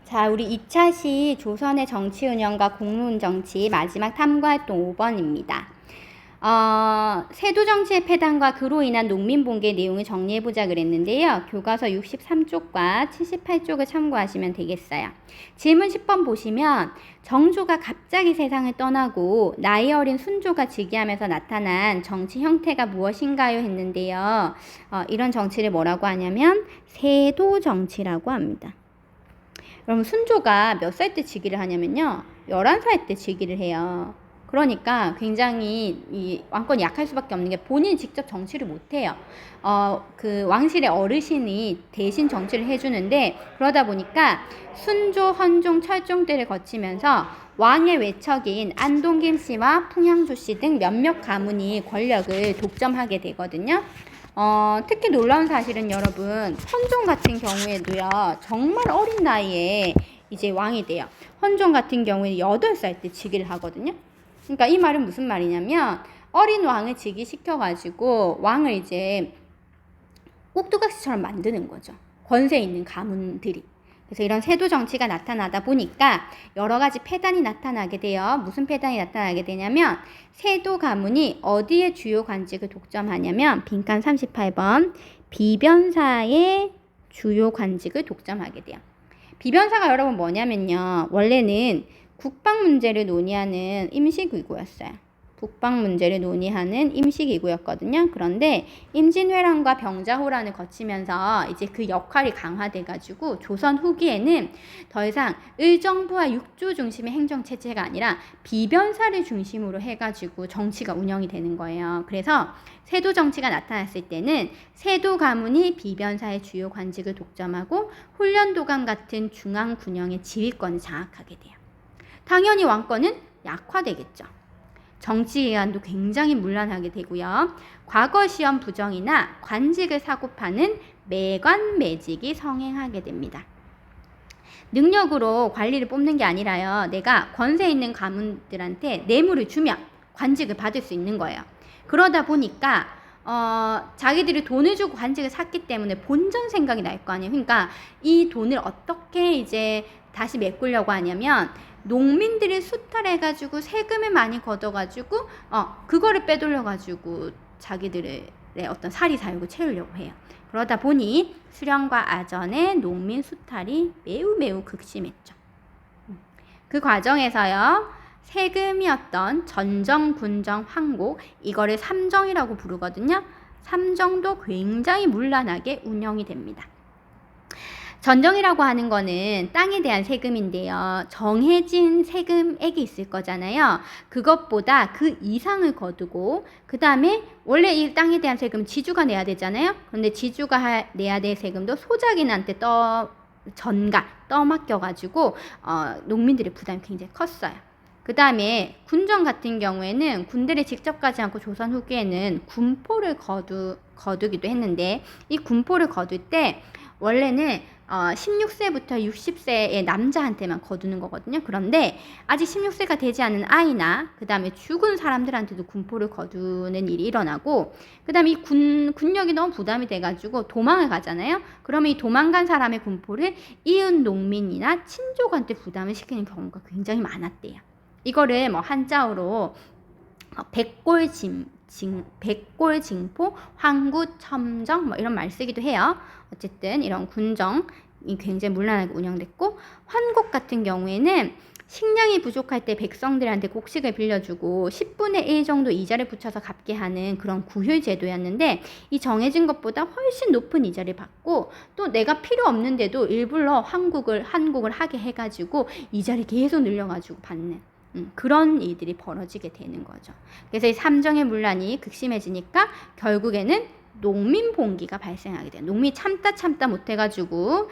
자, 우리 2차시 조선의 정치 운영과 공론 정치 마지막 탐구활동 5번입니다. 세도 정치의 폐단과 그로 인한 농민 봉기의 내용을 정리해보자 그랬는데요. 교과서 63쪽과 78쪽을 참고하시면 되겠어요. 질문 10번 보시면 정조가 갑자기 세상을 떠나고 나이 어린 순조가 즉위하면서 나타난 정치 형태가 무엇인가요? 했는데요. 이런 정치를 뭐라고 하냐면 세도 정치라고 합니다. 그럼 순조가 몇 살 때 즉위를 하냐면요. 11살 때 즉위를 해요. 그러니까 굉장히 이 왕권이 약할 수밖에 없는 게 본인이 직접 정치를 못해요. 그 왕실의 어르신이 대신 정치를 해주는데 그러다 보니까 순조, 헌종, 철종 때를 거치면서 왕의 외척인 안동김 씨와 풍양조 씨 등 몇몇 가문이 권력을 독점하게 되거든요. 특히 놀라운 사실은 여러분, 헌종 같은 경우에도요, 정말 어린 나이에 이제 왕이 돼요. 헌종 같은 경우에 8살 때 즉위를 하거든요. 그러니까 이 말은 무슨 말이냐면, 어린 왕을 즉위시켜가지고 왕을 이제 꼭두각시처럼 만드는 거죠. 권세 있는 가문들이. 그래서 이런 세도 정치가 나타나다 보니까 여러 가지 폐단이 나타나게 돼요. 무슨 폐단이 나타나게 되냐면 세도 가문이 어디에 주요 관직을 독점하냐면 빈칸 38번 비변사의 주요 관직을 독점하게 돼요. 비변사가 여러분 뭐냐면요. 원래는 국방 문제를 논의하는 임시기구였어요. 북방 문제를 논의하는 임시기구였거든요. 그런데 임진왜란과 병자호란을 거치면서 이제 그 역할이 강화돼가지고 조선 후기에는 더 이상 의정부와 육조 중심의 행정체제가 아니라 비변사를 중심으로 해가지고 정치가 운영이 되는 거예요. 그래서 세도 정치가 나타났을 때는 세도 가문이 비변사의 주요 관직을 독점하고 훈련도감 같은 중앙 군영의 지휘권을 장악하게 돼요. 당연히 왕권은 약화되겠죠. 정치기관도 굉장히 문란하게 되고요. 과거 시험 부정이나 관직을 사고 파는 매관 매직이 성행하게 됩니다. 능력으로 관리를 뽑는 게 아니라요. 내가 권세 있는 가문들한테 뇌물을 주면 관직을 받을 수 있는 거예요. 그러다 보니까 자기들이 돈을 주고 관직을 샀기 때문에 본전 생각이 날 거 아니에요. 그러니까 이 돈을 어떻게 이제 다시 메꾸려고 하냐면 농민들이 수탈해가지고 세금을 많이 걷어가지고 그거를 빼돌려가지고 자기들의 어떤 사리사욕을 채우려고 해요. 그러다 보니 수령과 아전의 농민 수탈이 매우 극심했죠. 그 과정에서요. 세금이었던 전정, 군정, 황곡 이거를 삼정이라고 부르거든요. 삼정도 굉장히 문란하게 운영이 됩니다. 전정이라고 하는 거는 땅에 대한 세금인데요. 정해진 세금액이 있을 거잖아요. 그것보다 그 이상을 거두고 그 다음에 원래 이 땅에 대한 세금 지주가 내야 되잖아요. 그런데 지주가 내야 될 세금도 소작인한테 떠맡겨가지고 농민들의 부담이 굉장히 컸어요. 그 다음에 군정 같은 경우에는 군대를 직접 가지 않고 조선 후기에는 군포를 거두기도 했는데 이 군포를 거둘 때 원래는 16세부터 60세의 남자한테만 거두는 거거든요. 그런데 아직 16세가 되지 않은 아이나 그 다음에 죽은 사람들한테도 군포를 거두는 일이 일어나고 그 다음에 이 군력이 너무 부담이 돼가지고 도망을 가잖아요. 그러면 이 도망간 사람의 군포를 이은 농민이나 친족한테 부담을 시키는 경우가 굉장히 많았대요. 이거를 뭐 한자어로 백골징포, 황구첨정 뭐 이런 말 쓰기도 해요. 어쨌든 이런 군정이 굉장히 문란하게 운영됐고 환곡 같은 경우에는 식량이 부족할 때 백성들한테 곡식을 빌려주고 10분의 1 정도 이자를 붙여서 갚게 하는 그런 구휼 제도였는데 이 정해진 것보다 훨씬 높은 이자를 받고 또 내가 필요 없는데도 일부러 한국을 하게 해가지고 이자를 계속 늘려가지고 받는 그런 일들이 벌어지게 되는 거죠. 그래서 이 삼정의 문란이 극심해지니까 결국에는 농민 봉기가 발생하게 돼요. 농민이 참다 못해가지고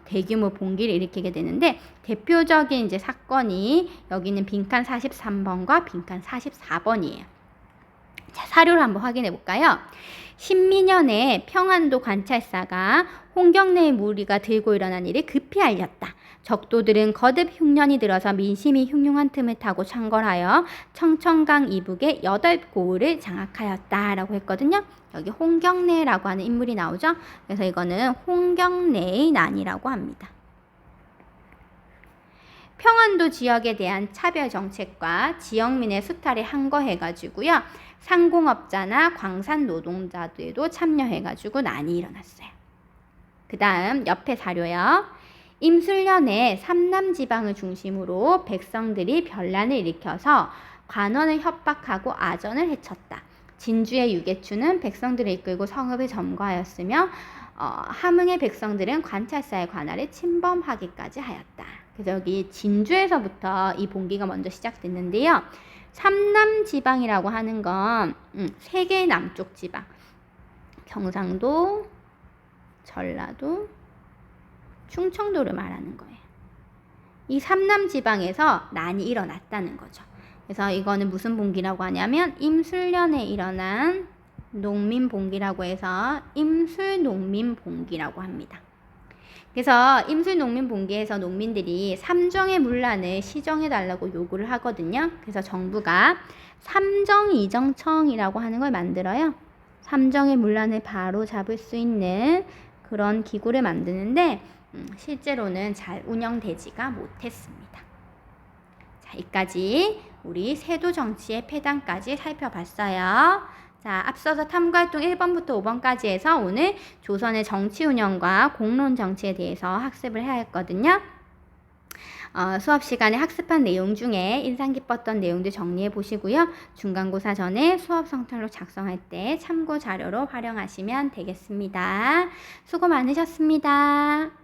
대규모 봉기를 일으키게 되는데 대표적인 이제 사건이 여기는 빈칸 43번과 빈칸 44번이에요. 자, 사료를 한번 확인해 볼까요? 신민년에 평안도 관찰사가 홍경래의 무리가 들고 일어난 일을 급히 알렸다. 적도들은 거듭 흉년이 들어서 민심이 흉흉한 틈을 타고 창궐하여 청천강 이북의 8고을을 장악하였다라고 했거든요. 여기 홍경래라고 하는 인물이 나오죠. 그래서 이거는 홍경래의 난이라고 합니다. 평안도 지역에 대한 차별 정책과 지역민의 수탈에 항거해가지고요. 상공업자나 광산 노동자들도 참여해가지고 난이 일어났어요. 그 다음 옆에 사료요. 임술년에 삼남 지방을 중심으로 백성들이 변란을 일으켜서 관원을 협박하고 아전을 해쳤다. 진주의 유계추는 백성들을 이끌고 성읍을 점거하였으며 함흥의 백성들은 관찰사의 관할을 침범하기까지 하였다. 그래서 여기 진주에서부터 이 봉기가 먼저 시작됐는데요. 삼남 지방이라고 하는 건 세 개의 남쪽 지방, 경상도, 전라도, 충청도를 말하는 거예요. 이 삼남 지방에서 난이 일어났다는 거죠. 그래서 이거는 무슨 봉기라고 하냐면 임술년에 일어난 농민봉기라고 해서 임술농민봉기라고 합니다. 그래서 임술농민봉기에서 농민들이 삼정의 문란을 시정해달라고 요구를 하거든요. 그래서 정부가 삼정이정청이라고 하는 걸 만들어요. 삼정의 문란을 바로 잡을 수 있는 그런 기구를 만드는데 실제로는 잘 운영되지가 못했습니다. 자, 여기까지 우리 세도 정치의 폐단까지 살펴봤어요. 자, 앞서서 탐구활동 1번부터 5번까지 해서 오늘 조선의 정치 운영과 공론 정치에 대해서 학습을 해야 했거든요. 수업 시간에 학습한 내용 중에 인상 깊었던 내용들 정리해 보시고요. 중간고사 전에 수업 성찰록 작성할 때 참고 자료로 활용하시면 되겠습니다. 수고 많으셨습니다.